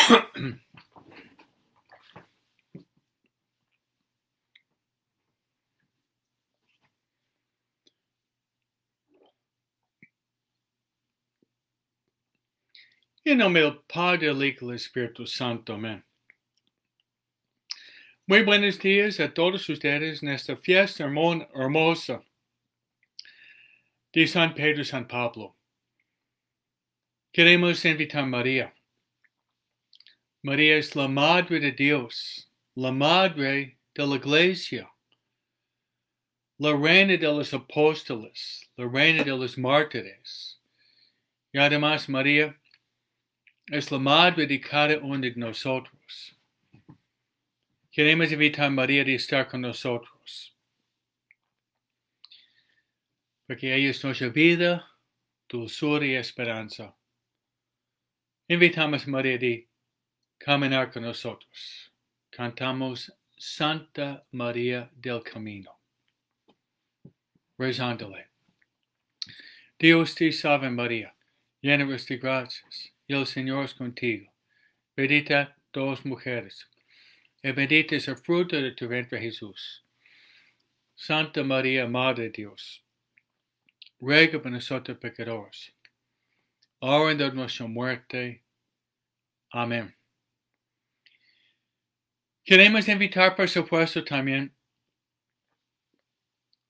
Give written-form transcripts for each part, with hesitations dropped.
En nombre del Padre, del Hijo y del Espíritu Santo. Amén. Muy buenos días a todos ustedes en esta fiesta hermosa de San Pedro y San Pablo. Queremos invitar a María. María es la Madre de Dios, la Madre de la Iglesia, la Reina de los Apóstoles, la Reina de los Mártires. Y además María es la Madre de cada uno de nosotros. Queremos invitar a María a estar con nosotros, porque ella es nuestra vida, dulzura y esperanza. Invitamos a María a caminar con nosotros. Cantamos Santa María del Camino, rezándole. Dios te salve María, llena eres de gracias, y el Señor es contigo. Bendita todas mujeres, y bendito es el fruto de tu vientre Jesús. Santa María, Madre de Dios, ruega por nosotros pecadores, ahora y en nuestra muerte. Amén. Queremos invitar, por supuesto, también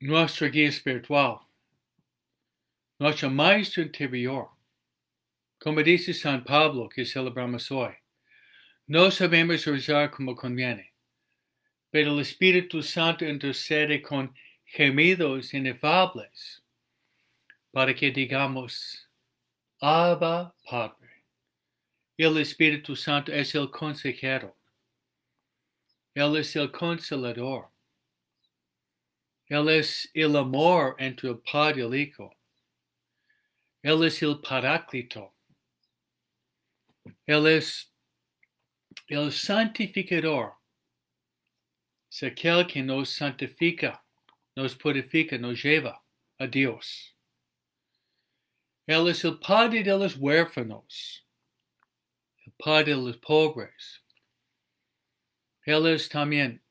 nuestra guía espiritual, nuestro maestro interior. Como dice San Pablo, que celebramos hoy, no sabemos rezar como conviene, pero el Espíritu Santo intercede con gemidos inefables para que digamos, Abba, Padre. El Espíritu Santo es el consejero. Él es el consolador. Él es el amor entre el Padre y el Hijo. Él es el Paráclito. Él es el santificador. Es aquel que nos santifica, nos purifica, nos lleva a Dios. Él es el Padre de los huérfanos, el Padre de los pobres. Él es también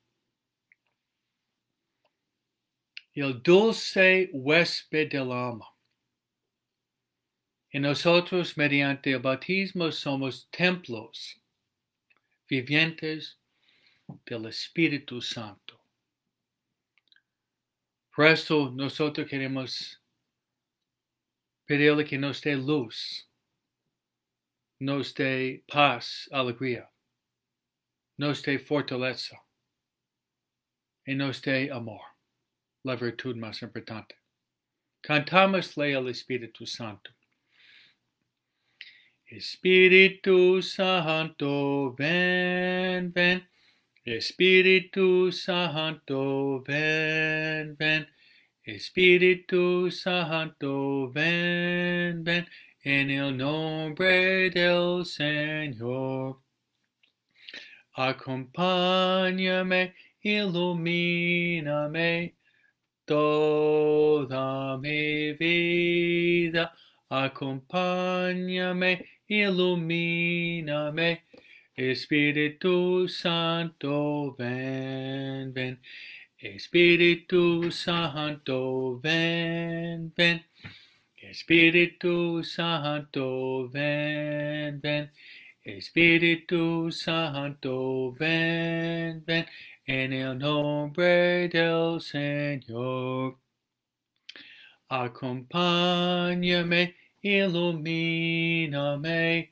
el dulce huésped del alma. Y nosotros, mediante el bautismo, somos templos vivientes del Espíritu Santo. Por eso nosotros queremos pedirle que nos dé luz, nos dé paz, alegría, nos dé fortaleza y nos dé amor, la virtud más importante. Cantámosle al Espíritu Santo. Espíritu Santo, ven, ven. Espíritu Santo, ven, ven. Espíritu Santo, ven, ven. En el nombre del Señor. Acompáñame, ilumíname toda mi vida. Acompáñame, ilumíname, Espíritu Santo, ven, ven. Espíritu Santo, ven, ven. Espíritu Santo, ven, ven. Espíritu Santo, ven, ven. En el nombre del Señor. Acompáñame, ilumíname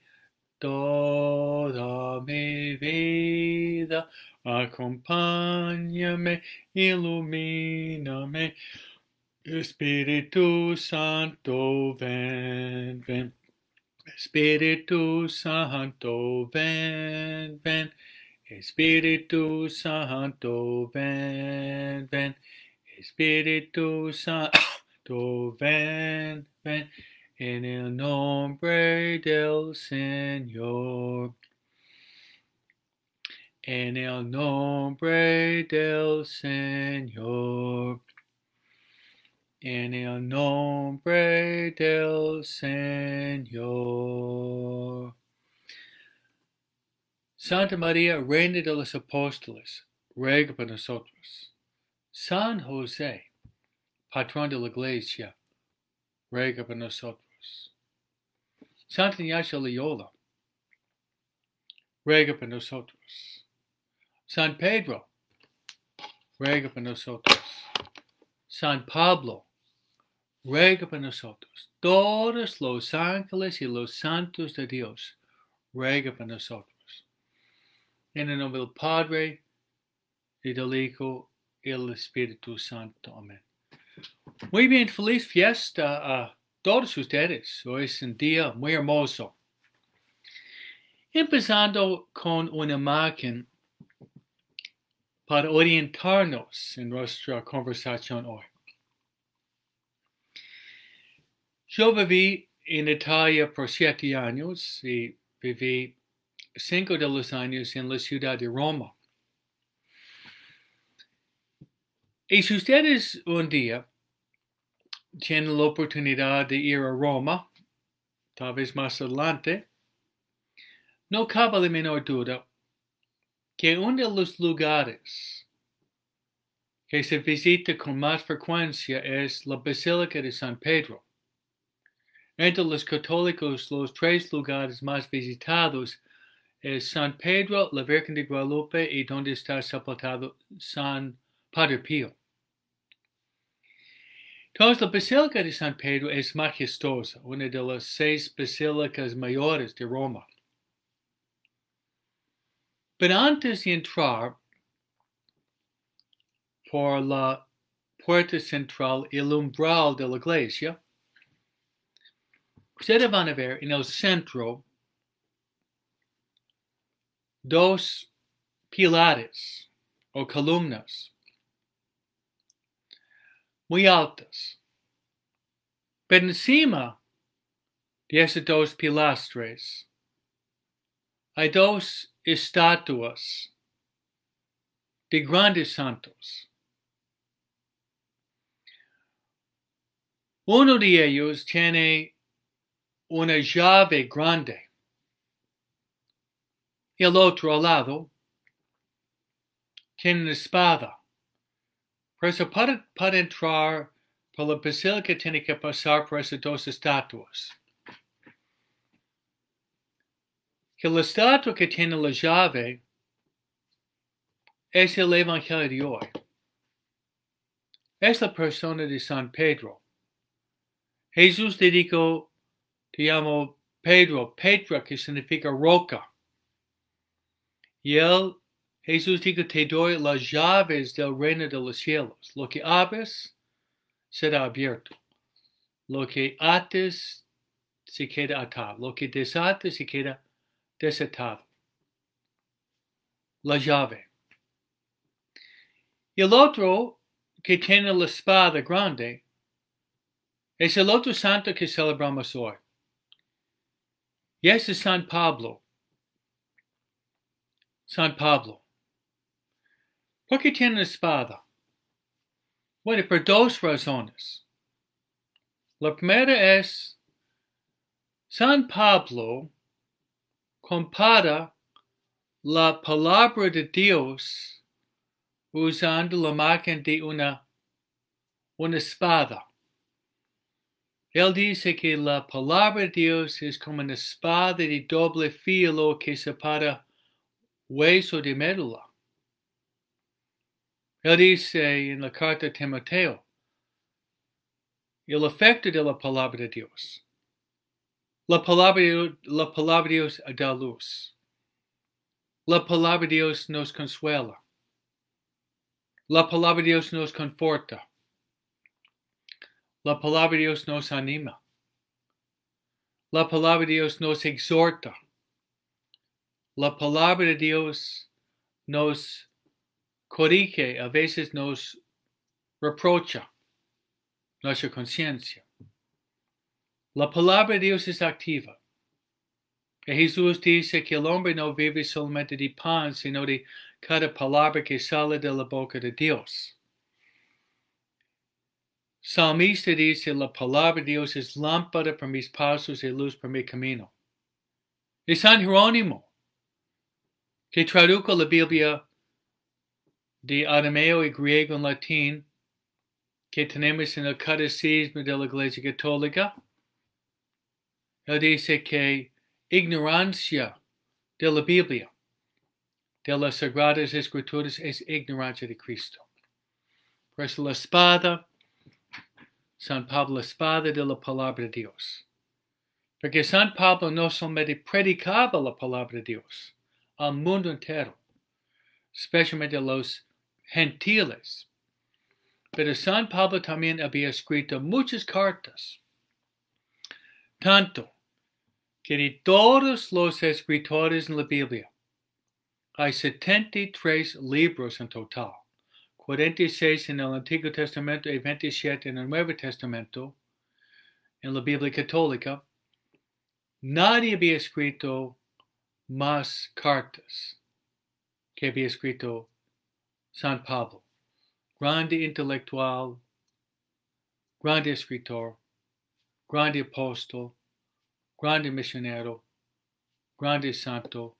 toda mi vida. Acompáñame, ilumíname. Espíritu Santo, ven, ven. Espíritu Santo, ven, ven. Espíritu Santo, ven, ven. Espíritu Santo, ven, ven, en el nombre del Señor. En el nombre del Señor. En el nombre del Señor. Santa María, Reina de los Apóstoles, ruega por nosotros. San José, patrón de la Iglesia, ruega por nosotros. Santa Ignacia Loyola, ruega por nosotros. San Pedro, ruega por nosotros. San Pablo, ruega por nosotros. Todos los ángeles y los santos de Dios, ruega por nosotros. En el nombre del Padre, y del Hijo, y del Espíritu Santo. Amén. Muy bien, feliz fiesta a todos ustedes. Hoy es un día muy hermoso. Empezando con una imagen para orientarnos en nuestra conversación hoy. Yo viví en Italia por 7 años y viví 5 de los años en la ciudad de Roma. Y si ustedes un día tienen la oportunidad de ir a Roma, tal vez más adelante, no cabe la menor duda que uno de los lugares que se visita con más frecuencia es la Basílica de San Pedro. Entre los católicos, los 3 lugares más visitados es San Pedro, la Virgen de Guadalupe y donde está sepultado San Padre Pío. Entonces, la Basílica de San Pedro es majestuosa, una de las 6 basílicas mayores de Roma. Pero antes de entrar por la puerta central y el umbral de la iglesia, ustedes van a ver en el centro 2 pilares o columnas muy altas. Pero encima de esos 2 pilastres hay 2 estatuas de grandes santos. Uno de ellos tiene una llave grande y el otro al lado tiene una espada. Por eso para entrar por la basílica tiene que pasar por esas 2 estatuas. Que la estatua que tiene la llave es el Evangelio de hoy. Es la persona de San Pedro. Jesús le dijo, te llamo Pedro, Petra, que significa roca. Y Jesús dijo, te doy las llaves del reino de los cielos. Lo que abres será abierto. Lo que ates se queda atado. Lo que desates se queda desatado. La llave. Y el otro que tiene la espada grande es el otro santo que celebramos hoy. Y ese es San Pablo. San Pablo. ¿Por qué tiene una espada? Bueno, por 2 razones. La primera es, San Pablo compara la palabra de Dios usando la imagen de una espada. Él dice que la palabra de Dios es como una espada de doble filo que separa hueso de médula. Él dice en la carta a Timoteo, el efecto de la palabra de Dios. La palabra de Dios da luz. La palabra de Dios nos consuela. La palabra de Dios nos conforta. La palabra de Dios nos anima. La palabra de Dios nos exhorta. La palabra de Dios nos corrige, a veces nos reprocha nuestra conciencia. La palabra de Dios es activa. Y Jesús dice que el hombre no vive solamente de pan, sino de cada palabra que sale de la boca de Dios. Salmista dice, la palabra de Dios es lámpara para mis pasos y luz para mi camino. Y San Jerónimo que tradujo la Biblia de arameo y griego en latín que tenemos en el Catecismo de la Iglesia Católica. Él dice que ignorancia de la Biblia, de las Sagradas Escrituras, es ignorancia de Cristo. Por eso la espada, San Pablo, la espada de la palabra de Dios. Porque San Pablo no solamente predicaba la palabra de Dios al mundo entero, especialmente a los gentiles, pero San Pablo también había escrito muchas cartas, tanto que de todos los escritores en la Biblia hay 73 libros en total, 46 en el Antiguo Testamento y 27 en el Nuevo Testamento, en la Biblia Católica. Nadie había escrito más cartas que había escrito San Pablo. Grande intelectual, grande escritor, grande apóstol, grande misionero, grande santo,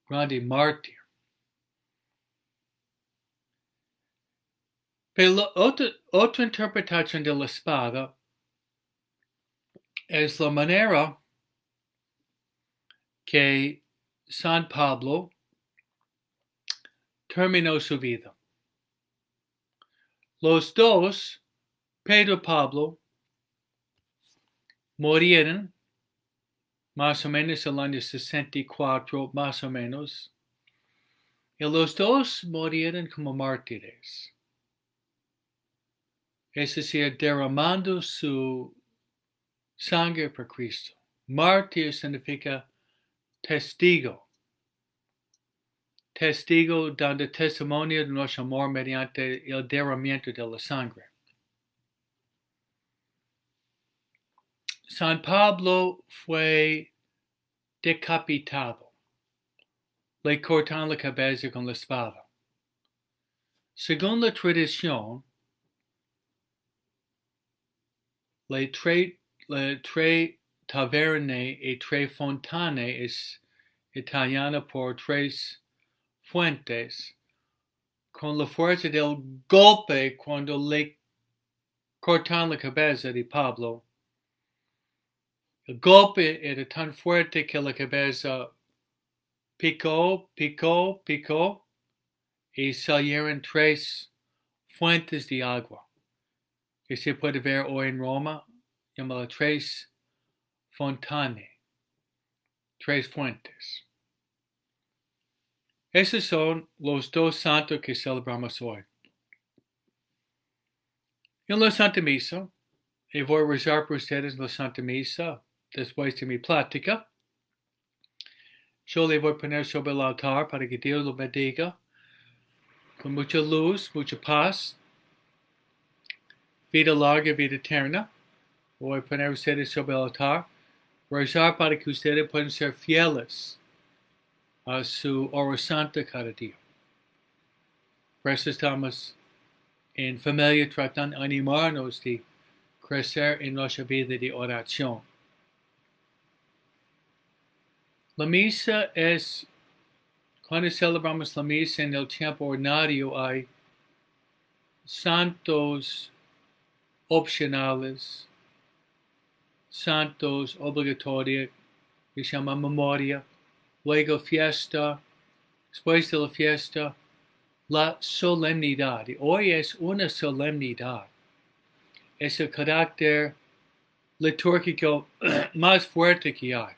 grande mártir. Pero otra interpretación de la espada es la manera que San Pablo terminó su vida. Los dos, Pedro y Pablo, murieron más o menos en el año 64, más o menos, y los dos murieron como mártires. Es decir, derramando su sangre por Cristo. Mártir significa testigo. Testigo dando testimonio de nuestro amor mediante el derramamiento de la sangre. San Pablo fue decapitado. Le cortaron la cabeza con la espada. Según la tradición, le tres taverne y tres fontane es italiana por tres fuentes, con la fuerza del golpe cuando le cortaron la cabeza de Pablo. El golpe era tan fuerte que la cabeza picó y salieron tres fuentes de agua que se puede ver hoy en Roma, llamada tres fontane, tres fuentes. Esos son los dos santos que celebramos hoy. En la Santa Misa, y voy a rezar por ustedes en la Santa Misa después de mi plática, yo le voy a poner sobre el altar para que Dios lo bendiga con mucha luz, mucha paz, vida larga, vida eterna. Voy a poner ustedes sobre el altar, rezar para que ustedes puedan ser fieles a su hora santa cada día. Por eso estamos en familia tratando de animarnos de crecer en nuestra vida de oración. La misa es, cuando celebramos la misa en el tiempo ordinario, hay santos opcionales, santos obligatorios, que se llama memoria, luego fiesta, después de la fiesta, la solemnidad. Y hoy es una solemnidad. Es el carácter litúrgico más fuerte que hay,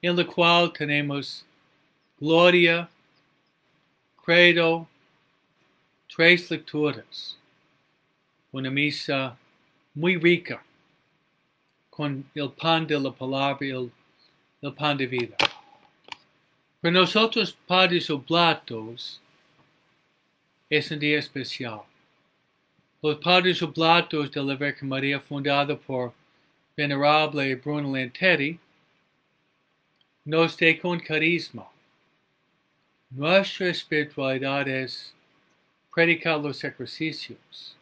en la cual tenemos gloria, credo, tres lecturas, una misa muy rica, con el pan de la palabra y el pan de vida. Para nosotros, padres oblatos, es un día especial. Los padres oblatos de la Virgen María, fundado por Venerable Bruno Lenteri, nos da con carisma. Nuestra espiritualidad es predicar los ejercicios,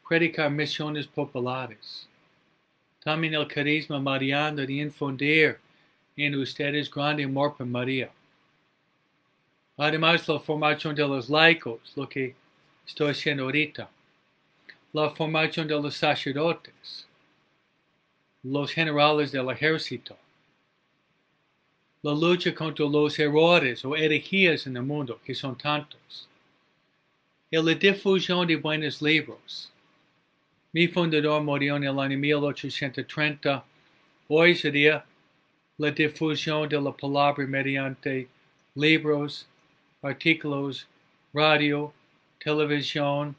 predicar misiones populares. También el carisma mariano de infundir en ustedes grande amor por María. Además, la formación de los laicos, lo que estoy haciendo ahorita. La formación de los sacerdotes, los generales del ejército, la lucha contra los errores o herejías en el mundo, que son tantos, y la difusión de buenos libros. Mi fundador murió en el año 1830. Hoy sería la difusión de la palabra mediante libros, artículos, radio, televisión,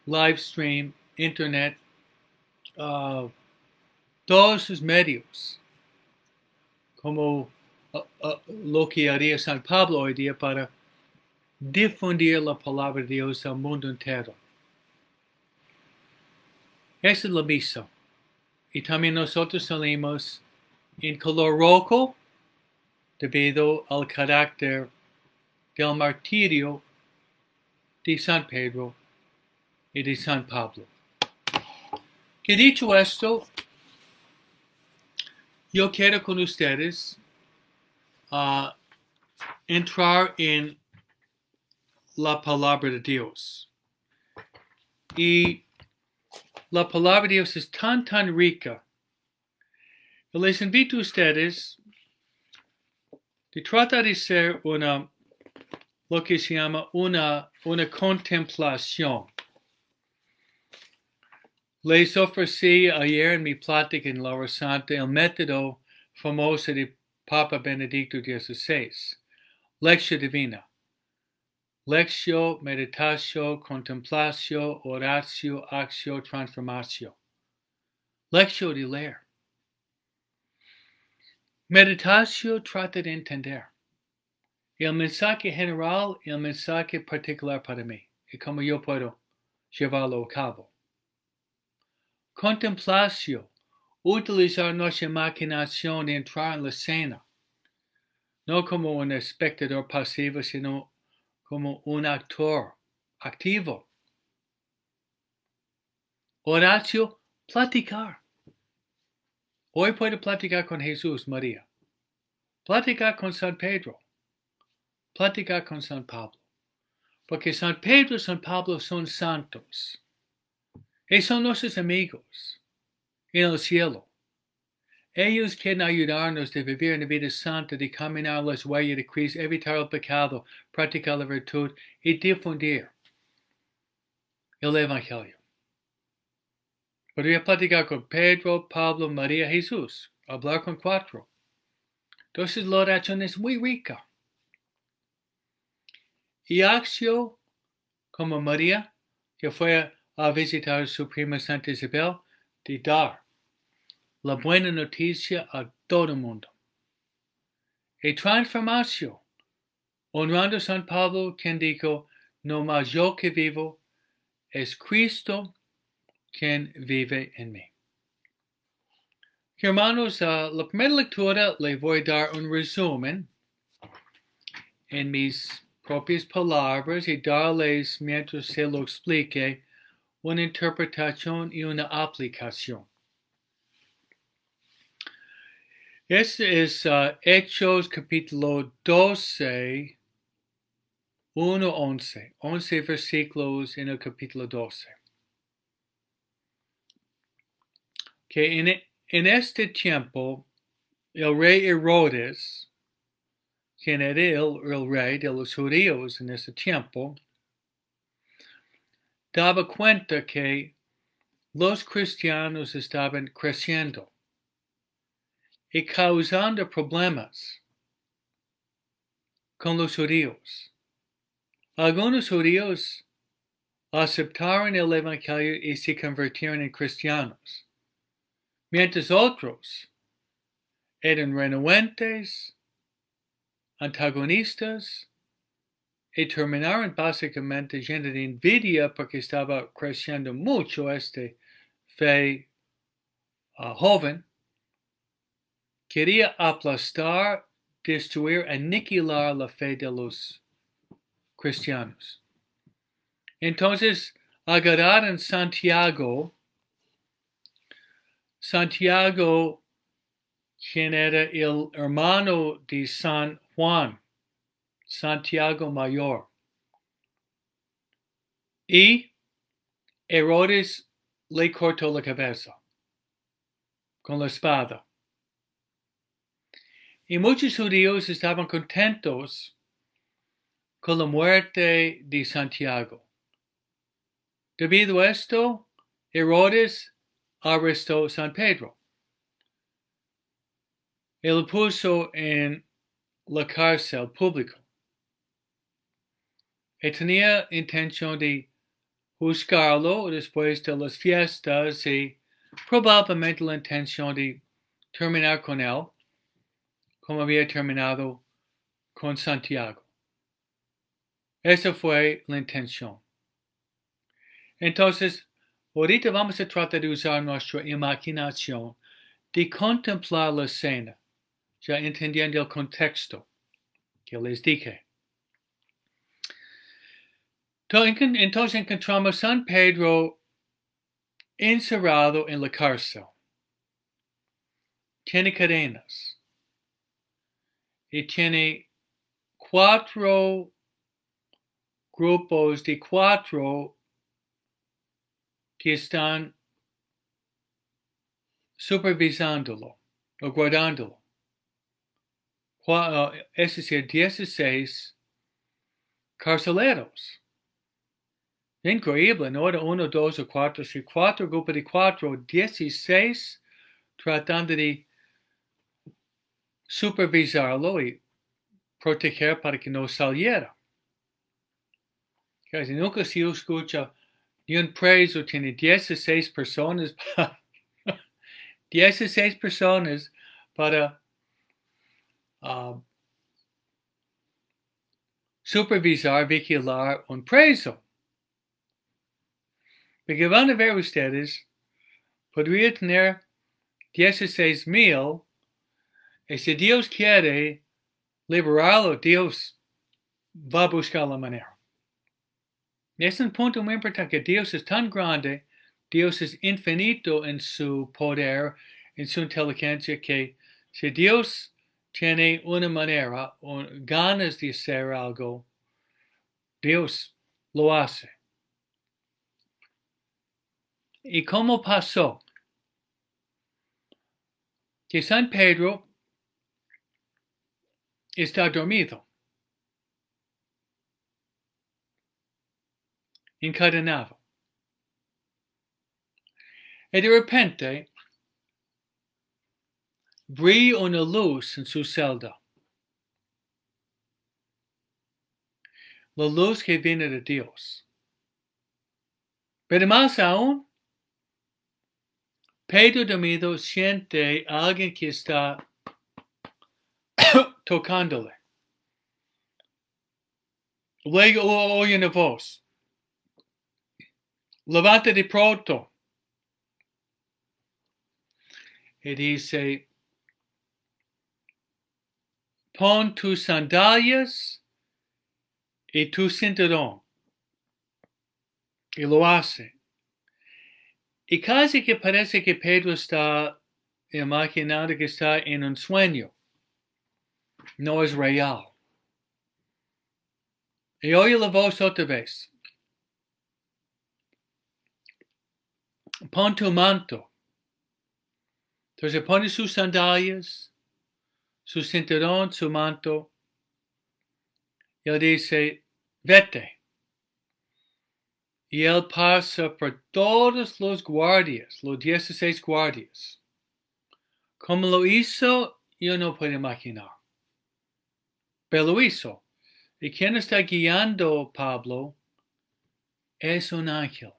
live stream, internet, todos sus medios, como lo que haría San Pablo hoy día para difundir la palabra de Dios al mundo entero. Esa es la misa. Y también nosotros salimos en color rojo debido al carácter del martirio de San Pedro y de San Pablo. Que dicho esto, yo quiero con ustedes entrar en la palabra de Dios. Y la palabra de Dios es tan rica. Les invito a ustedes de tratar de ser lo que se llama una contemplación. Les ofrecí ayer en mi plática en la hora santa el método famoso de Papa Benedicto XVI. Lección divina. Lección, meditación, contemplación, oración, acción, transformación. Lección de leer. Meditación trata de entender el mensaje general y el mensaje particular para mí y cómo yo puedo llevarlo a cabo. Contemplación, utilizar nuestra imaginación de entrar en la escena, no como un espectador pasivo, sino como un actor activo. Oración, platicar. Hoy puedo platicar con Jesús, María. Platicar con San Pedro. Platicar con San Pablo. Porque San Pedro y San Pablo son santos. Y son nuestros amigos en el cielo. Ellos quieren ayudarnos de vivir una vida santa, de caminar las huellas de Cristo, evitar el pecado, practicar la virtud y difundir el Evangelio. Podría platicar con Pedro, Pablo, María, Jesús. Hablar con 4. Entonces la oración es muy rica. Y acción, como María, que fue a visitar a su prima Santa Isabel, de dar la buena noticia a todo el mundo. Y transformación, honrando a San Pablo, quien dijo, no más yo que vivo, es Cristo quien vive en mí. Hermanos, la primera lectura le voy a dar un resumen en mis propias palabras y darles, mientras se lo explique, una interpretación y una aplicación. Este es Hechos capítulo 12, 1-11. 11 versículos en el capítulo 12. Que en este tiempo, el rey Herodes, quien era el rey de los judíos en ese tiempo, daba cuenta que los cristianos estaban creciendo y causando problemas con los judíos. Algunos judíos aceptaron el Evangelio y se convirtieron en cristianos, mientras otros eran renuentes, antagonistas, y terminaron básicamente llenos de envidia porque estaba creciendo mucho este fe joven. Quería aplastar, destruir, aniquilar la fe de los cristianos. Entonces agarraron Santiago, quien era el hermano de San Juan, Santiago Mayor. Y Herodes le cortó la cabeza con la espada. Y muchos judíos estaban contentos con la muerte de Santiago. Debido a esto, Herodes arrestó a San Pedro. Él lo puso en la cárcel pública. Y tenía intención de juzgarlo después de las fiestas y probablemente la intención de terminar con él, como había terminado con Santiago. Esa fue la intención. Entonces, ahorita vamos a tratar de usar nuestra imaginación de contemplar la escena, ya entendiendo el contexto que les dije. Entonces encontramos a San Pedro encerrado en la cárcel. Tiene cadenas. Y tiene 4 grupos de 4 que están supervisándolo o guardándolo. Es decir, 16 carceleros. Increíble, no era 1, 2 o 4, si 4 grupos de 4, 16 tratando de supervisarlo y proteger para que no saliera. Casi nunca se escucha ni un preso tiene 16 personas para 16 personas para supervisar, vigilar un preso. Porque van a ver ustedes, podría tener 16,000 y si Dios quiere liberarlo, Dios va a buscar la manera. Es un punto muy importante que Dios es tan grande, Dios es infinito en su poder, en su inteligencia, que si Dios tiene una manera o ganas de hacer algo, Dios lo hace. ¿Y cómo pasó? Que San Pedro está dormido, encadenado. Y de repente, brilla una luz en su celda. La luz que viene de Dios. Pero más aún, Pedro dormido siente a alguien que está tocándole. Luego oye una voz. Levanta de pronto. Y dice, pon tus sandalias y tu cinturón. Y lo hace. Y casi que parece que Pedro está imaginando que está en un sueño. No es real. Y oye la voz otra vez. Pon tu manto. Entonces pone sus sandalias, su cinturón, su manto. Y él dice, vete. Y él pasa por todos los guardias, los 16 guardias. Como lo hizo, yo no puedo imaginar. Pero lo hizo. Y quien está guiando a Pablo es un ángel.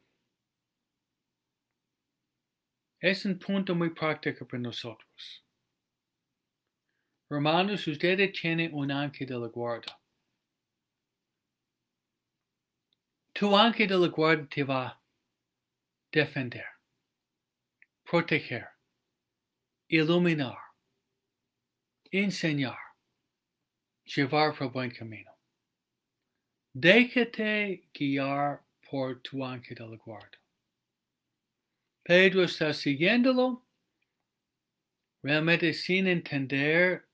Es un punto muy práctico para nosotros. Hermanos, ustedes tienen un ángel de la guarda. Tu ángel de la guarda te va a defender, proteger, iluminar, enseñar, llevar por buen camino. Déjate guiar por tu ángel de la guarda. Pedro está siguiéndolo. realmente sin entender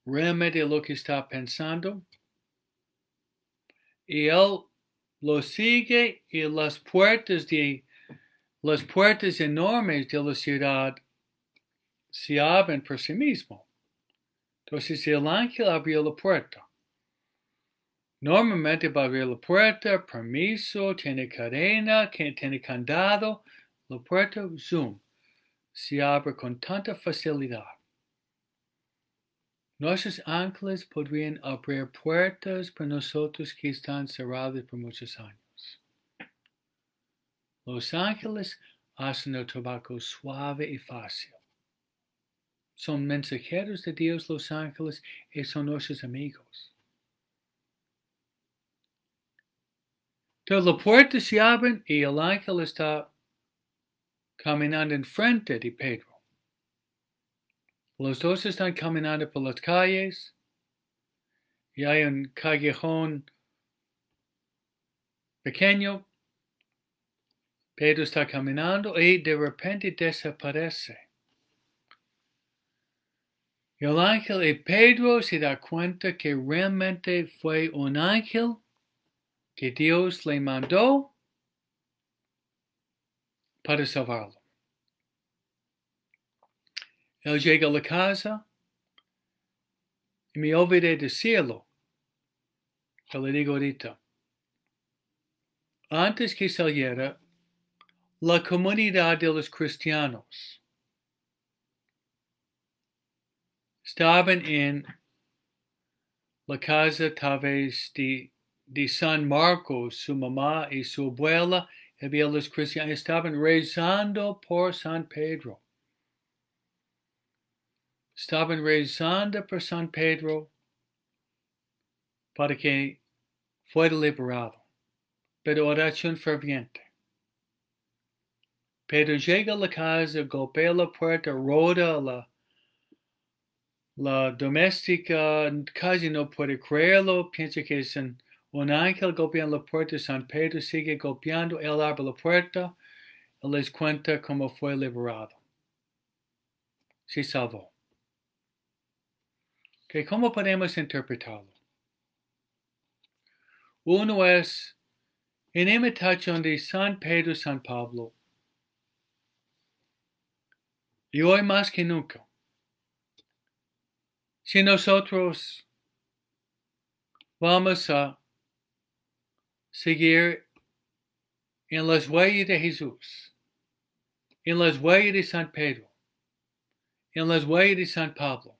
realmente lo que está pensando, y él lo sigue y las puertas enormes de la ciudad se abren por sí mismo. Entonces el ángel abrió la puerta. Normalmente va a abrir la puerta, permiso, tiene cadena, tiene candado, la puerta, zoom, se abre con tanta facilidad. Nuestros ángeles podrían abrir puertas para nosotros que están cerradas por muchos años. Los ángeles hacen el trabajo suave y fácil. Son mensajeros de Dios los ángeles y son nuestros amigos. Entonces la puerta se abre y el ángel está caminando enfrente de Pedro. Los dos están caminando por las calles y hay un callejón pequeño. Pedro está caminando y de repente desaparece. Y el ángel y Pedro se da cuenta que realmente fue un ángel que Dios le mandó para salvarlo. Él llega a la casa y me olvidé decirlo. Te lo digo ahorita. Antes que saliera, la comunidad de los cristianos estaban en la casa tal vez de San Marcos, su mamá y su abuela, había los cristianos, estaban rezando por San Pedro. Estaban rezando por San Pedro para que fuera liberado, pero oración ferviente. Pedro llega a la casa, golpea la puerta, roda la doméstica, casi no puede creerlo, piensa que es un ángel golpeando la puerta. San Pedro sigue golpeando, él abre la puerta, él les cuenta cómo fue liberado. Se salvó. Okay, ¿cómo podemos interpretarlo? Uno es en imitación de San Pedro, San Pablo. Y hoy más que nunca, si nosotros vamos a seguir en las huellas de Jesús, en las huellas de San Pedro, en las huellas de San Pablo,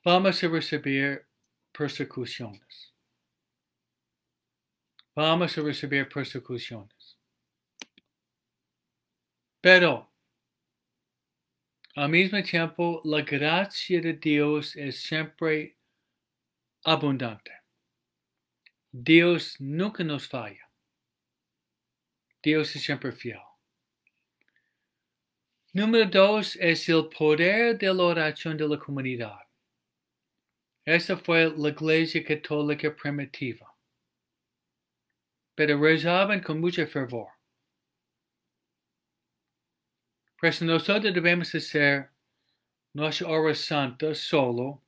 vamos a recibir persecuciones. Vamos a recibir persecuciones. Pero, al mismo tiempo, la gracia de Dios es siempre abundante. Dios nunca nos falla. Dios es siempre fiel. Número 2 es el poder de la oración de la comunidad. Esa fue la iglesia católica primitiva. Pero rezaban con mucho fervor. Por eso nosotros debemos hacer nuestra hora santa solo,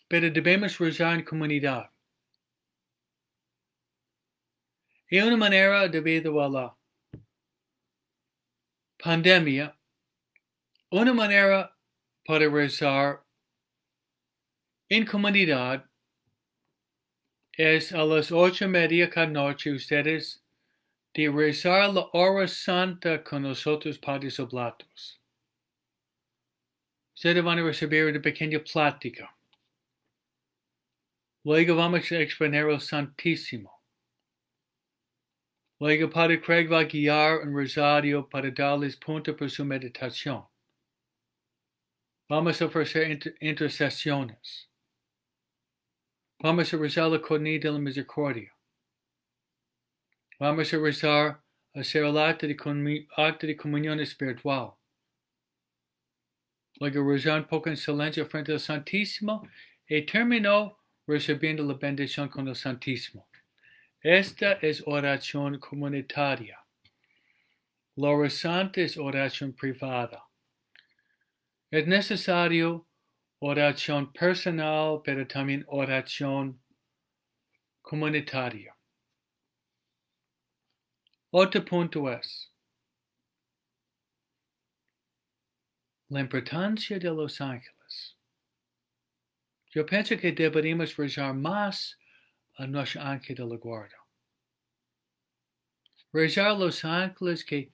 pero debemos rezar en comunidad. Y una manera, debido a la pandemia, una manera para rezar en comunidad es a las 8:30 cada noche ustedes de rezar la hora santa con nosotros, padres oblatos. Ustedes van a recibir una pequeña plática. Luego vamos a exponer el Santísimo. Luego Padre Craig va a guiar un rosario para darles punto para su meditación. Vamos a ofrecer intercesiones. Vamos a rezar la cornilla de la misericordia. Vamos a rezar, hacer el acto de comunión espiritual. Luego rezar un poco en silencio frente al Santísimo y terminó recibiendo la bendición con el Santísimo. Esta es oración comunitaria. Lo restante es oración privada. Es necesario oración personal, pero también oración comunitaria. Otro punto es la importancia de los ángeles. Yo pienso que deberíamos rezar más a nuestro ángel de la guarda. Rezar a los ángeles que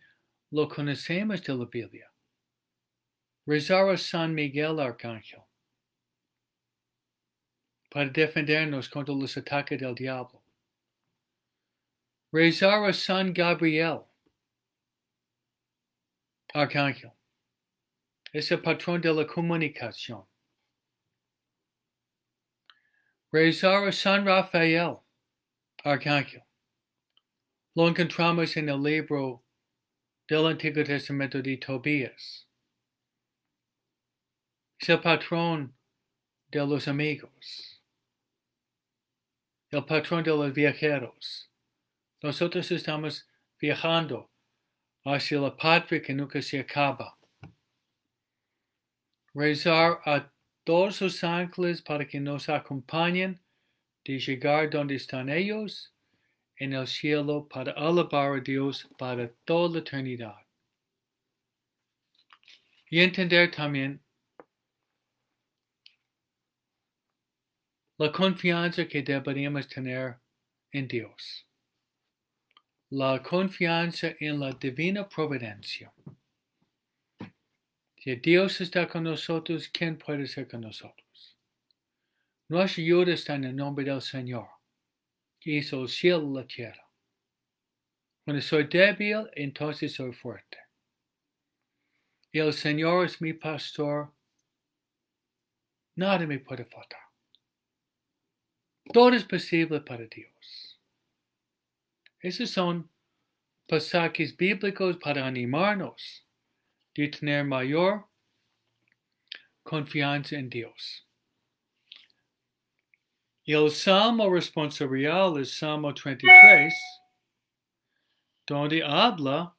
lo conocemos de la Biblia. Rezar a San Miguel Arcángel para defendernos contra los ataques del diablo. Rezar a San Gabriel Arcángel. Es el patrón de la comunicación. Rezar a San Rafael Arcángel. Lo encontramos en el libro del Antiguo Testamento de Tobías. Es el patrón de los amigos, el patrón de los viajeros. Nosotros estamos viajando hacia la patria que nunca se acaba. Rezar a todos los ángeles para que nos acompañen de llegar donde están ellos en el cielo para alabar a Dios para toda la eternidad. Y entender también la confianza que deberíamos tener en Dios. La confianza en la divina providencia. Si Dios está con nosotros, ¿quién puede ser con nosotros? Nuestra ayuda está en el nombre del Señor, que hizo el cielo y la tierra. Cuando soy débil, entonces soy fuerte. Y el Señor es mi pastor, nada me puede faltar. Todo es posible para Dios. Esos son pasajes bíblicos para animarnos de tener mayor confianza en Dios. Y el salmo responsorial es Salmo 33, donde habla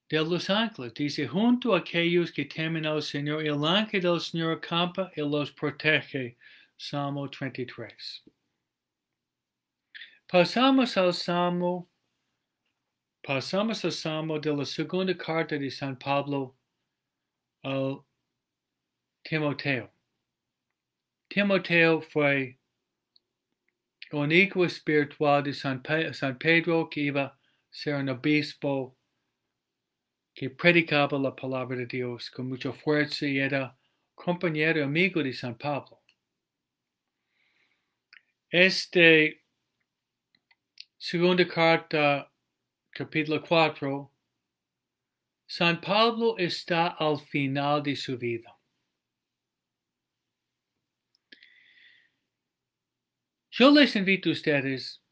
de los ángeles. Dice, junto a aquellos que temen al Señor, el ángel del Señor acampa y los protege. Salmo 33. Pasamos al salmo de la segunda carta de San Pablo al Timoteo. Timoteo fue un hijo espiritual de San Pedro que iba a ser un obispo que predicaba la palabra de Dios con mucha fuerza y era compañero y amigo de San Pablo. Segunda carta, capítulo 4, San Pablo está al final de su vida. Yo les invito a ustedes,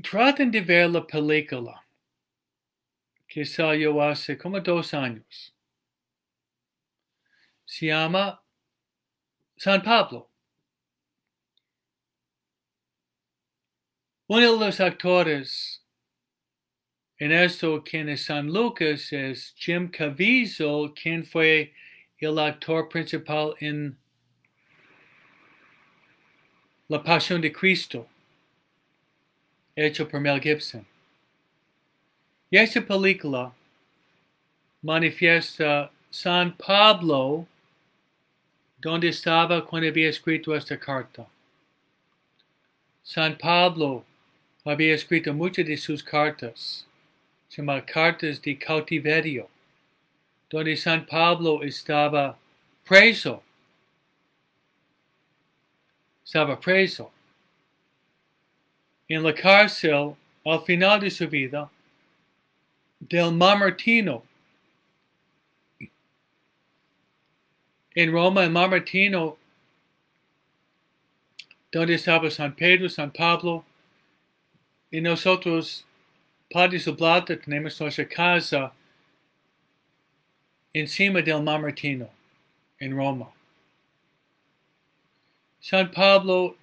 traten de ver la película que salió hace como 2 años. Se llama San Pablo. Uno de los actores en esto, quien es San Lucas, es Jim Caviezel, quien fue el actor principal en La Pasión de Cristo, hecho por Mel Gibson. Y esta película manifiesta San Pablo donde estaba cuando había escrito esta carta. San Pablo había escrito muchas de sus cartas, se llama cartas de cautiverio, donde San Pablo estaba preso. En la cárcel, al final de su vida, del Mamertino. En Roma, el Mamertino, donde estaba San Pedro, San Pablo, y nosotros, Padres Oblata, tenemos nuestra casa encima del Mamertino, en Roma. San Pablo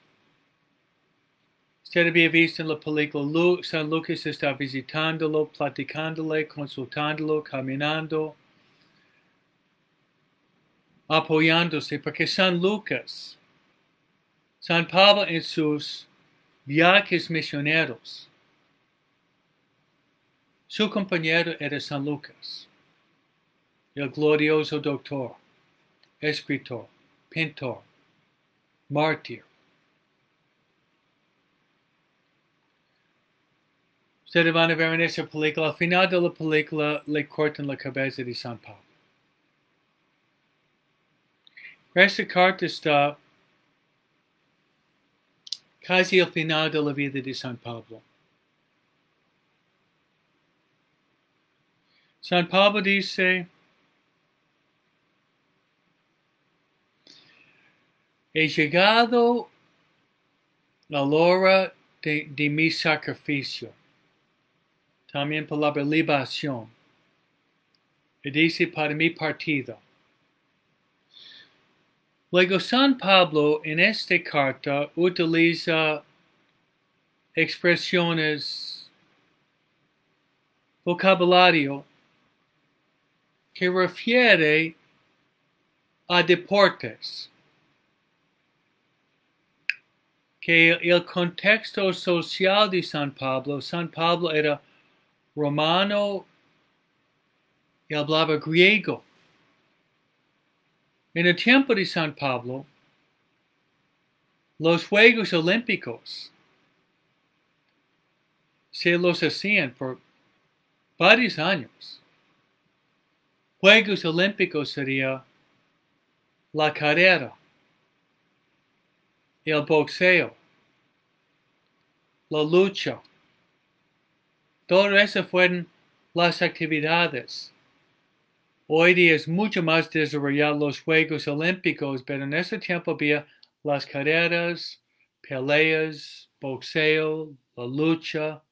Usted había visto en la película, San Lucas está visitándolo, platicándole, consultándolo, caminando, apoyándose, porque San Lucas, San Pablo en sus viajes misioneros, su compañero era San Lucas, el glorioso doctor, escritor, pintor, mártir. Ustedes van a ver en esa película, al final de la película le cortan la cabeza de San Pablo. Esta carta está casi al final de la vida de San Pablo. San Pablo dice, he llegado la hora de mi sacrificio. También palabra libación. Y dice para mi partido. Luego San Pablo en esta carta utiliza expresiones, vocabulario que refiere a deportes. Que el contexto social de San Pablo era romano y hablaba griego. En el tiempo de San Pablo, los Juegos Olímpicos se los hacían por varios años. Juegos Olímpicos sería la carrera, el boxeo, la lucha. Todo eso fueron las actividades. Hoy día es mucho más desarrollado los Juegos Olímpicos, pero en ese tiempo había las carreras, peleas, boxeo, la lucha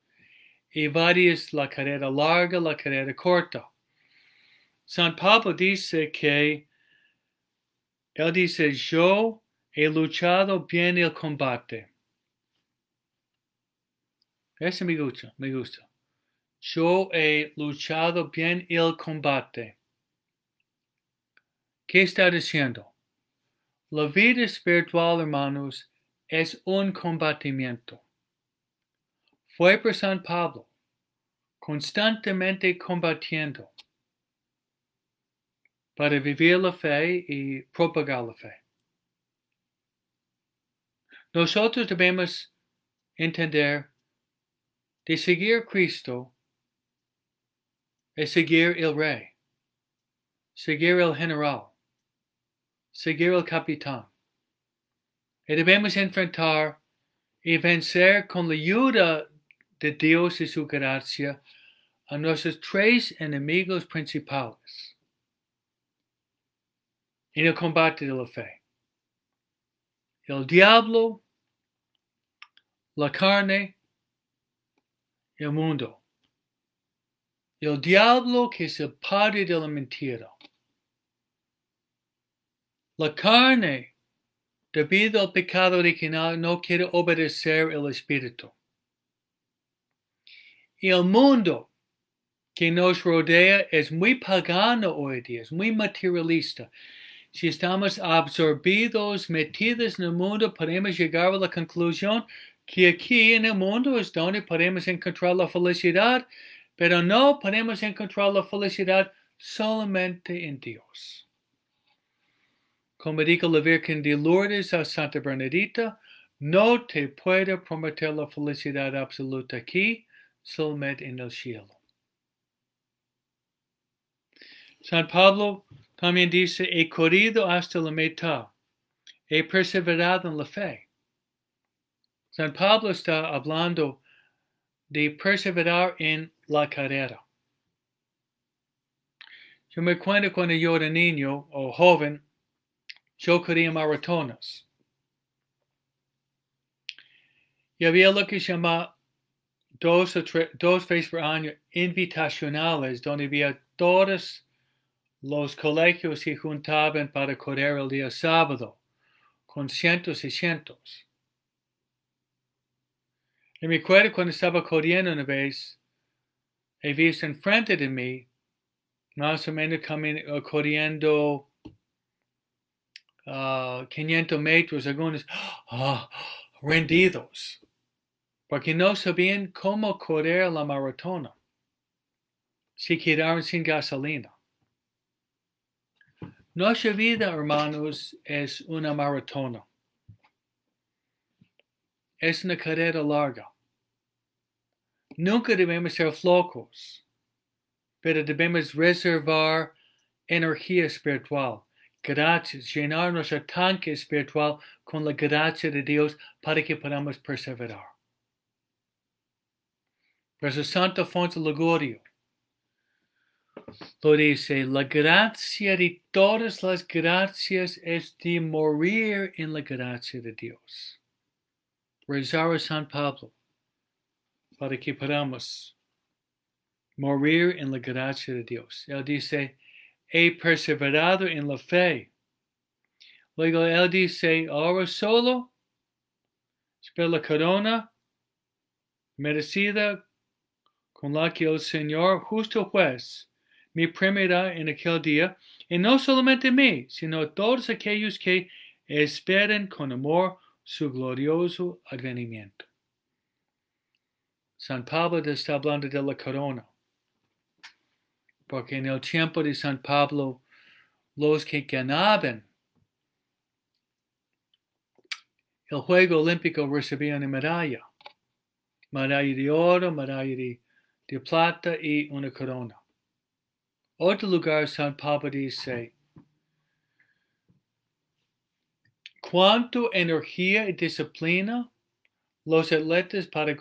y varias, la carrera larga, la carrera corta. San Pablo dice que, él dice, yo he luchado bien el combate. Eso me gusta. Yo he luchado bien el combate. ¿Qué está diciendo? La vida espiritual, hermanos, es un combatimiento. Fue por San Pablo, constantemente combatiendo para vivir la fe y propagar la fe. Nosotros debemos entender de seguir a Cristo es seguir el Rey, seguir el general, seguir el capitán. Y debemos enfrentar y vencer con la ayuda de Dios y su gracia a nuestros tres enemigos principales en el combate de la fe. El diablo, la carne y el mundo. El diablo que es el padre de la mentira. La carne, debido al pecado original, no quiere obedecer el espíritu. Y el mundo que nos rodea es muy pagano hoy día, es muy materialista. Si estamos absorbidos, metidos en el mundo, podemos llegar a la conclusión que aquí en el mundo es donde podemos encontrar la felicidad, pero no podemos encontrar la felicidad solamente en Dios. Como dijo la Virgen de Lourdes a Santa Bernadita, no te puedo prometer la felicidad absoluta aquí, solamente en el cielo. San Pablo también dice, he corrido hasta la mitad, he perseverado en la fe. San Pablo está hablando de perseverar en la carrera. Yo me acuerdo cuando yo era niño o joven, yo corría maratones. Y había lo que se llama dos veces por año invitacionales, donde había todos los colegios se juntaban para correr el día sábado, con cientos y cientos. Y me acuerdo cuando estaba corriendo una vez, he visto enfrente de mí, más o menos corriendo 500 metros, algunos rendidos, porque no sabían cómo correr la maratona. Se quedaron sin gasolina. Nuestra vida, hermanos, es una maratona. Es una carrera larga. Nunca debemos ser flojos, pero debemos reservar energía espiritual. Gracias, llenar nuestro tanque espiritual con la gracia de Dios para que podamos perseverar. Por eso Santo Alfonso Ligurio lo dice, la gracia de todas las gracias es de morir en la gracia de Dios. Rezar a San Pablo para que podamos morir en la gracia de Dios. Él dice, he perseverado en la fe. Luego él dice, ahora solo espero la corona merecida con la que el Señor, justo juez, me premiará en aquel día, y no solamente a mí, sino a todos aquellos que esperan con amor su glorioso advenimiento. San Pablo está hablando de la corona, porque en el tiempo de San Pablo, los que ganaban el juego olímpico recibían una medalla de oro, medalla de plata y una corona. Otro lugar, San Pablo dice, ¿cuánto energía y disciplina los atletas para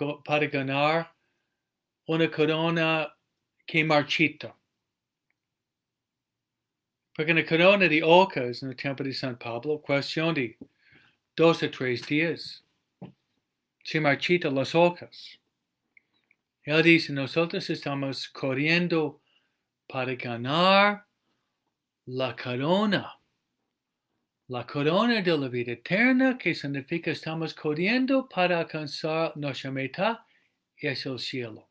ganar una corona que marchita? Porque la corona de ocas en el tiempo de San Pablo, cuestión de 2 a 3 días, se marchita las ocas. Él dice, nosotros estamos corriendo para ganar la corona de la vida eterna, que significa estamos corriendo para alcanzar nuestra meta, y es el cielo.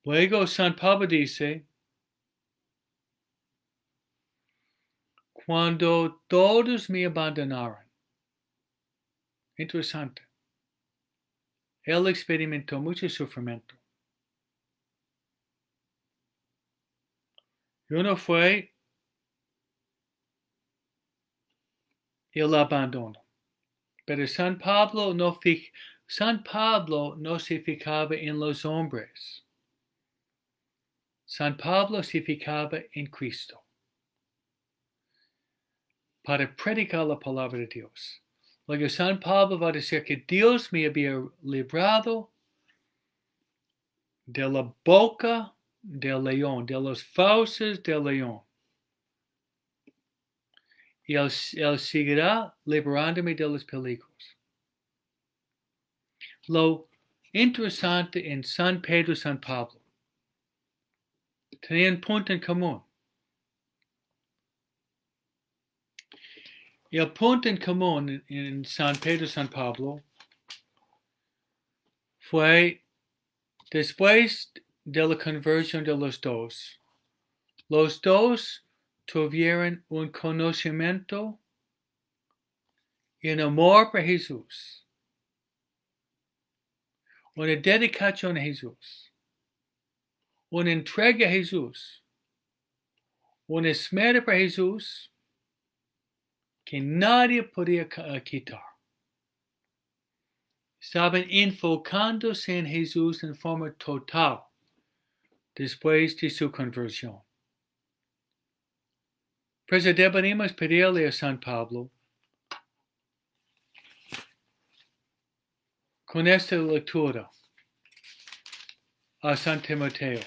Luego San Pablo dice, cuando todos me abandonaron, interesante, él experimentó mucho sufrimiento. Y uno fue el abandono. Pero San Pablo no se fijaba en los hombres. San Pablo se fijaba en Cristo para predicar la palabra de Dios. Luego San Pablo va a decir que Dios me había librado de la boca del león, de las fauces del león. Y él seguirá liberándome de los peligros. Lo interesante en San Pedro y San Pablo, tenían punto en común. Y el punto en común en San Pedro y San Pablo fue después de la conversión de los dos tuvieron un conocimiento y un amor por Jesús, una dedicación a Jesús, una entrega a Jesús, una esmero por Jesús que nadie podía quitar. Estaban enfocándose en Jesús en forma total después de su conversión. Por eso deberíamos pedirle a San Pablo, con esta lectura, a San Timoteo,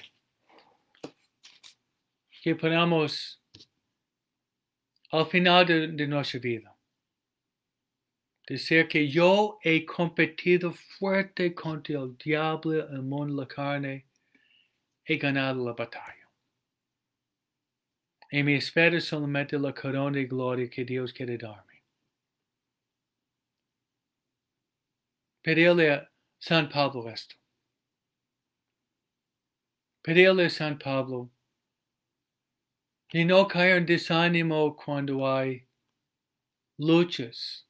que podamos, al final de nuestra vida, decir que yo he competido fuerte contra el diablo, el mundo, la carne, he ganado la batalla. Y me espera solamente la corona de gloria que Dios quiere darme. pedirle a San Pablo esto. Pedirle a San Pablo y no caer en desánimo cuando hay luchas,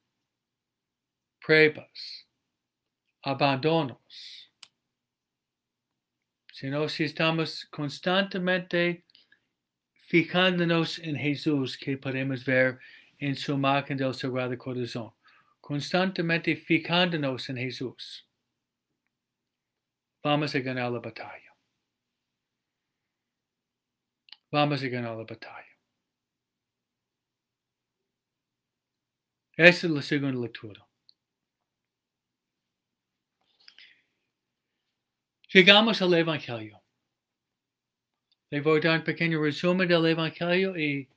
pruebas, abandonos. Sino si estamos constantemente fijándonos en Jesús, que podemos ver en su imagen del Sagrado Corazón. Constantemente fijándonos en Jesús, vamos a ganar la batalla. Vamos a ganar la batalla. Esa es la segunda lectura. Llegamos al Evangelio. Le voy a dar un pequeño resumen del Evangelio y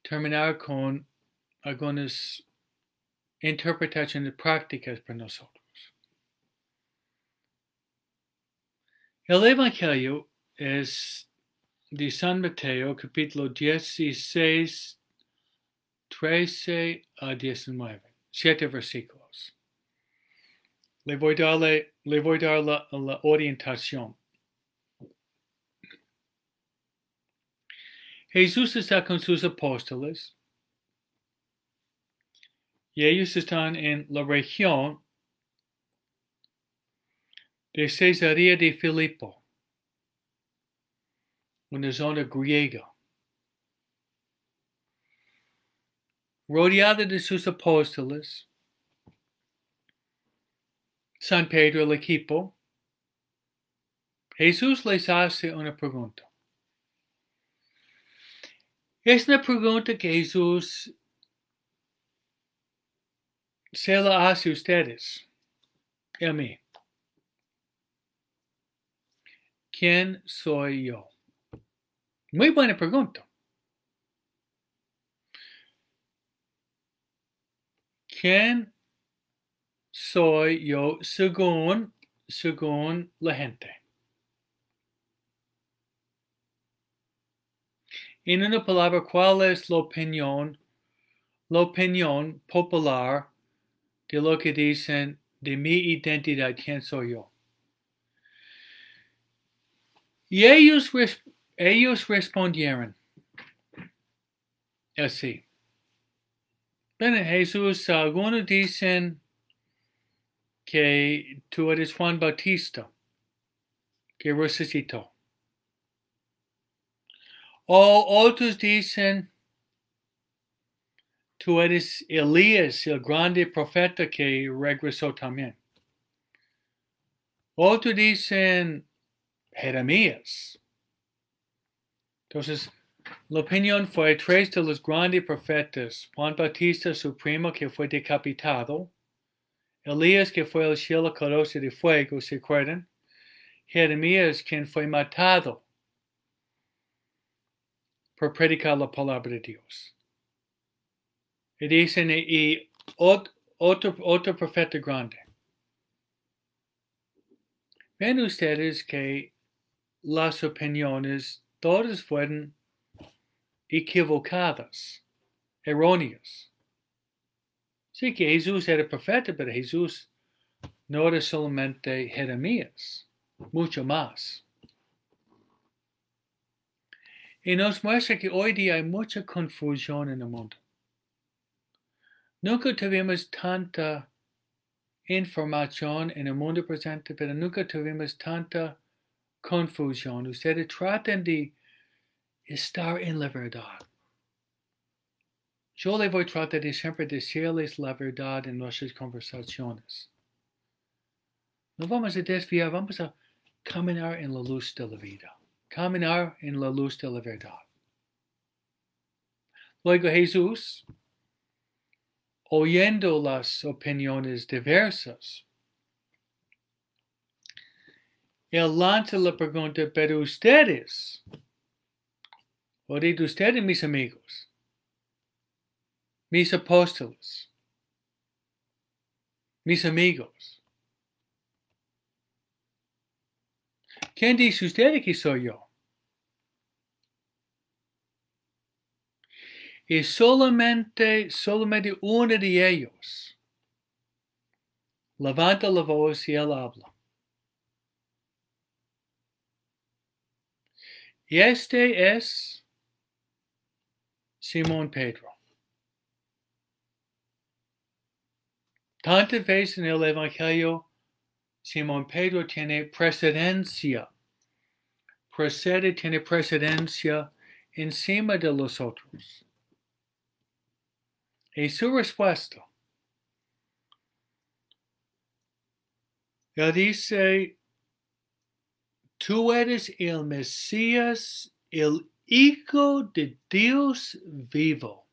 terminar con algunas interpretaciones prácticas para nosotros. El Evangelio es de San Mateo, capítulo 16, 13 a 19, 7 versículos. Le voy a dar la orientación. Jesús está con sus apóstoles y ellos están en la región de Cesarea de Filipo, una zona griega. Rodeado de sus apóstoles, San Pedro, el equipo, Jesús les hace una pregunta. Es una pregunta que Jesús se la hace a ustedes y a mí. ¿Quién soy yo? Muy buena pregunta. ¿Quién soy yo según la gente? En una palabra, ¿cuál es la opinión popular de lo que dicen de mi identidad? ¿Quién soy yo? Y ellos respondieron así. Bueno, Jesús, algunos dicen que tú eres Juan Bautista, que resucitó. O otros dicen, tú eres Elías, el grande profeta que regresó también. Otros dicen, Jeremías. Entonces, la opinión fue tres de los grandes profetas: Juan Bautista, su primo, que fue decapitado; Elías, que fue al cielo carozo de fuego, ¿se acuerdan? Jeremías, quien fue matado por predicar la palabra de Dios. Y dicen, y otro profeta grande. Ven ustedes que las opiniones todas fueron equivocadas, erróneas. Sí que Jesús era profeta, pero Jesús no era solamente Jeremías, mucho más. Y nos muestra que hoy día hay mucha confusión en el mundo. Nunca tuvimos tanta información en el mundo presente, pero nunca tuvimos tanta confusión. Ustedes tratan de estar en la verdad. Yo le voy a tratar de siempre decirles la verdad en nuestras conversaciones. No vamos a desviar, vamos a caminar en la luz de la vida. Caminar en la luz de la verdad. Luego Jesús, oyendo las opiniones diversas, él lanza la pregunta, pero ustedes, o de ustedes mis amigos, mis apóstoles, mis amigos, ¿quién dice usted que soy yo? Y solamente uno de ellos levanta la voz y él habla. Y este es Simón Pedro. Tantas veces en el Evangelio, Simón Pedro tiene precedencia. Tiene precedencia encima de los otros. Y su respuesta, él dice, tú eres el Mesías, el Hijo de Dios vivo.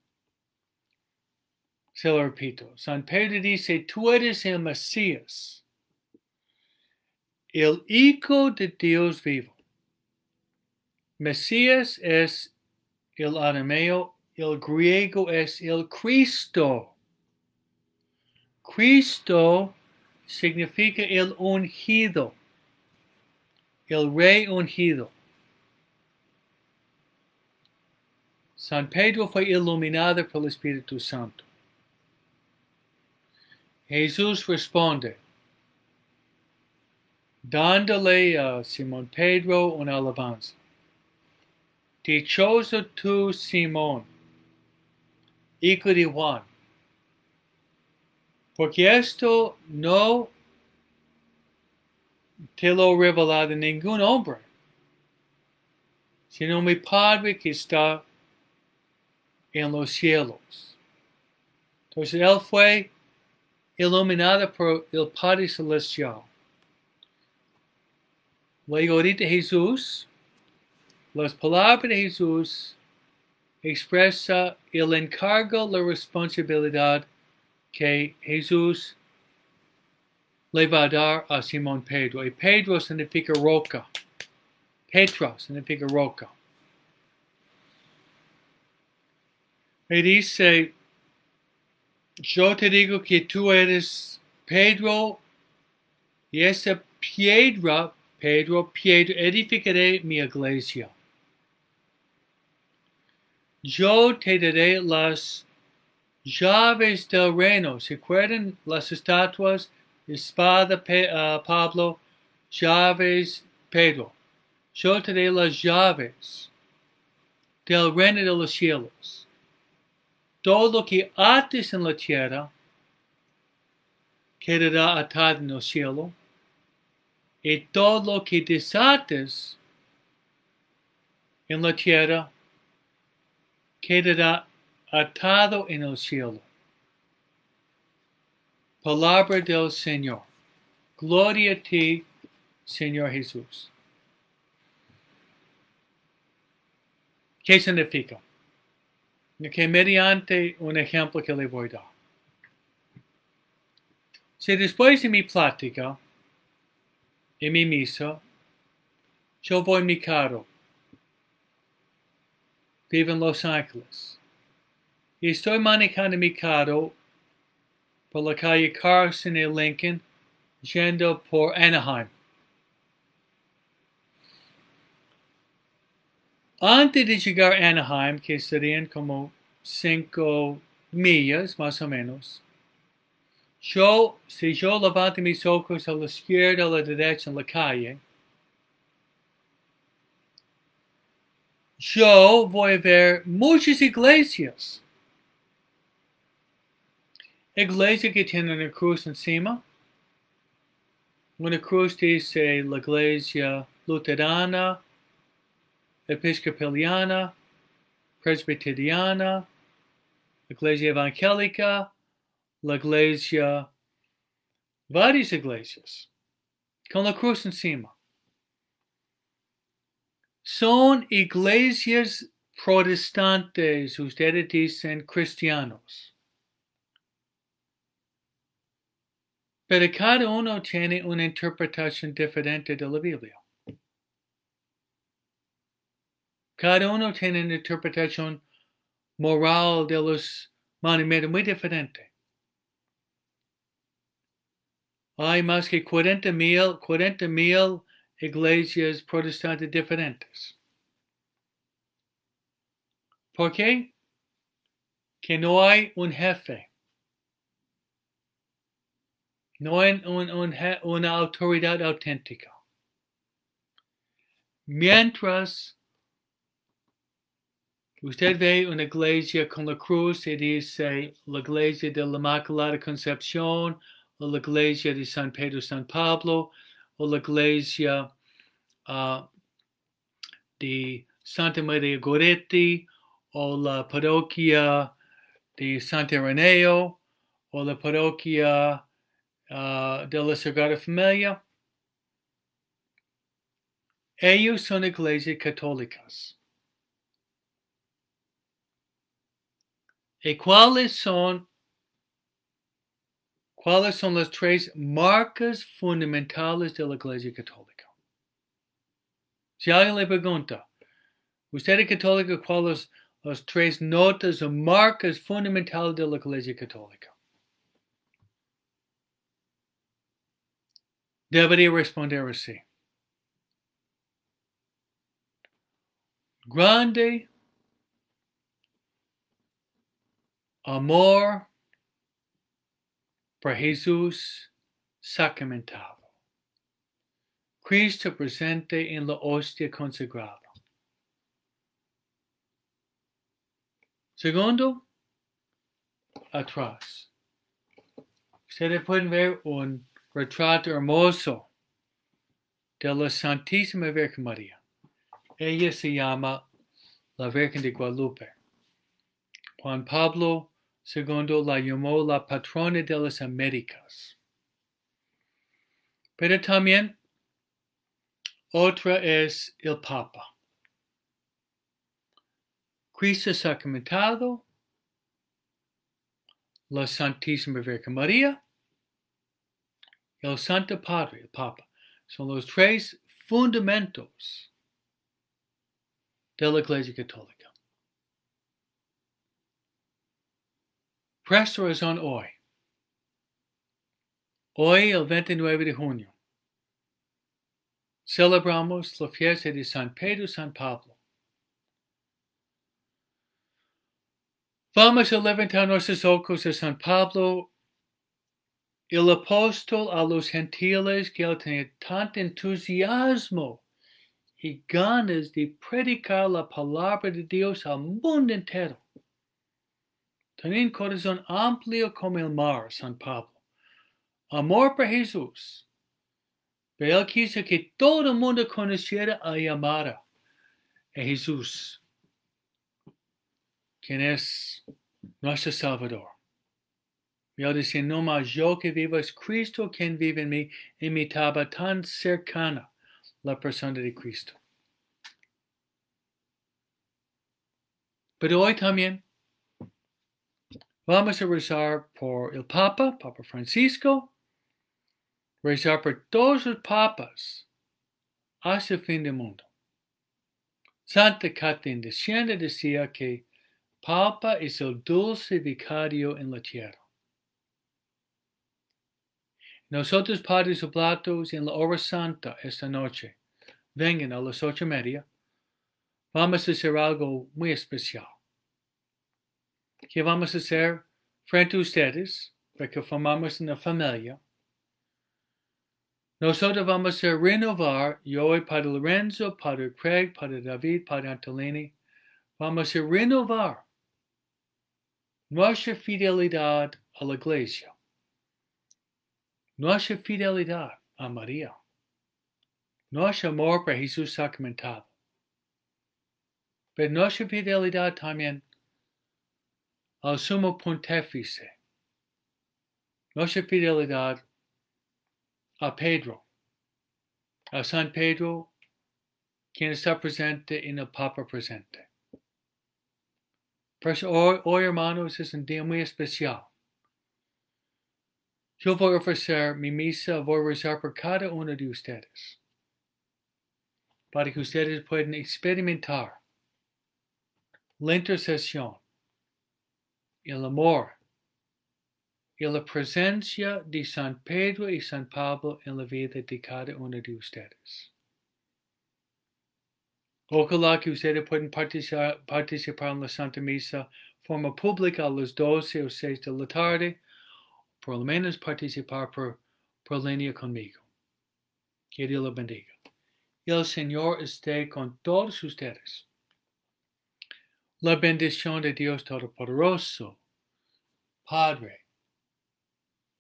Se lo repito, San Pedro dice, tú eres el Mesías, el Hijo de Dios vivo. Mesías es el arameo, el griego es el Cristo. Cristo significa el ungido, el rey ungido. San Pedro fue iluminado por el Espíritu Santo. Jesús responde, dándole a Simón Pedro una alabanza. Dichoso tú, Simón, hijo de Juan, porque esto no te lo ha revelado ningún hombre, sino mi Padre que está en los cielos. Entonces él fue iluminado por el Padre Celestial. Luego ahorita Jesús, las palabras de Jesús expresa el encargo, la responsabilidad que Jesús le va a dar a Simón Pedro. Y Pedro significa roca. Petra significa roca. Y dice, yo te digo que tú eres Pedro, y esa piedra, edificaré mi iglesia. Yo te daré las llaves del reino. ¿Se acuerdan las estatuas? Espada, Pablo, llaves, Pedro. Yo te daré las llaves del reino de los cielos. Todo lo que ates en la tierra quedará atado en el cielo, y todo lo que desates en la tierra quedará atado en el cielo. Palabra del Señor. Gloria a ti, Señor Jesús. ¿Qué significa? Que mediante un ejemplo que le voy a dar. Si después de mi plática, en mi misa, yo voy en mi carro, vivo en Los Ángeles, y estoy manejando mi carro por la calle Carson y Lincoln, yendo por Anaheim. Antes de llegar a Anaheim, que serían como 5 millas más o menos, si yo levanto mis ojos a la izquierda o a la derecha en la calle, yo voy a ver muchas iglesias. Iglesia que tiene una cruz encima. Una cruz dice la iglesia luterana, episcopaliana, presbiteriana, la iglesia evangélica, la iglesia, varias iglesias, con la cruz encima. Son iglesias protestantes, ustedes dicen cristianos. Pero cada uno tiene una interpretación diferente de la Biblia. Cada uno tiene una interpretación moral de los mandamientos muy diferente. Hay más que 40,000 iglesias protestantes diferentes. ¿Por qué? Que no hay un jefe. no en una autoridad auténtica. Mientras usted ve una iglesia con la cruz y dice la iglesia de la Inmaculada Concepción, o la iglesia de San Pedro San Pablo, o la iglesia de Santa María Goretti, o la parroquia de Santa Ireneo, o la parroquia de la Sagrada Familia. Ellos son iglesias católicas. ¿Y cuáles son las tres marcas fundamentales de la Iglesia Católica? Si alguien le pregunta, ¿usted es católico? ¿Cuáles son las tres notas o marcas fundamentales de la Iglesia Católica? Debería responder así. Grande amor por Jesús sacramentado. Cristo presente en la hostia consagrada. Segundo, atrás. Ustedes pueden ver un retrato hermoso de la Santísima Virgen María. Ella se llama la Virgen de Guadalupe. Juan Pablo II la llamó la patrona de las Américas. Pero también otra es el Papa. Cristo sacramentado, la Santísima Virgen María, el Santo Padre, el Papa. Son los tres fundamentos de la Iglesia Católica. Por esta razón hoy el 29 de junio, celebramos la fiesta de San Pedro y San Pablo. Vamos a levantar nuestros ojos a San Pablo, el apóstol a los gentiles, que él tenía tanto entusiasmo y ganas de predicar la palabra de Dios al mundo entero. Tenía un corazón amplio como el mar, San Pablo. Amor por Jesús. Pero él quiso que todo el mundo conociera y amara a Jesús, quien es nuestro Salvador. Y él decía, no más yo que vivo, es Cristo quien vive en mí, y me estaba tan cercana la persona de Cristo. Pero hoy también vamos a rezar por el Papa Francisco, rezar por todos los papas hasta el fin del mundo. Santa Catarina de Siena decía que Papa es el dulce vicario en la tierra. Nosotros, Padres Oblatos, en la hora santa esta noche, vengan a las 8:30, vamos a hacer algo muy especial. ¿Qué vamos a hacer frente a ustedes? Porque formamos una familia. Nosotros vamos a renovar, yo y Padre Lorenzo, Padre Craig, Padre David, Padre Antolini, vamos a renovar nuestra fidelidad a la Iglesia, nuestra fidelidad a María, nuestro amor por Jesús sacramentado, pero nuestra fidelidad también al Sumo Pontífice, nuestra fidelidad a Pedro, a San Pedro, quien está presente en el Papa presente. Por eso hoy, hermanos, es un día muy especial. Yo voy a ofrecer mi misa, voy a rezar por cada uno de ustedes, para que ustedes puedan experimentar la intercesión, el amor y la presencia de San Pedro y San Pablo en la vida de cada uno de ustedes. Ojalá que ustedes puedan participar en la Santa Misa de forma pública a las 12 o 6 de la tarde, por lo menos participar por por línea conmigo. Que Dios los bendiga. Y el Señor esté con todos ustedes. La bendición de Dios Todopoderoso, Padre,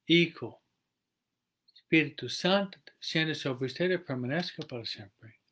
Hijo, Espíritu Santo, desciende sobre ustedes y permanezca para siempre.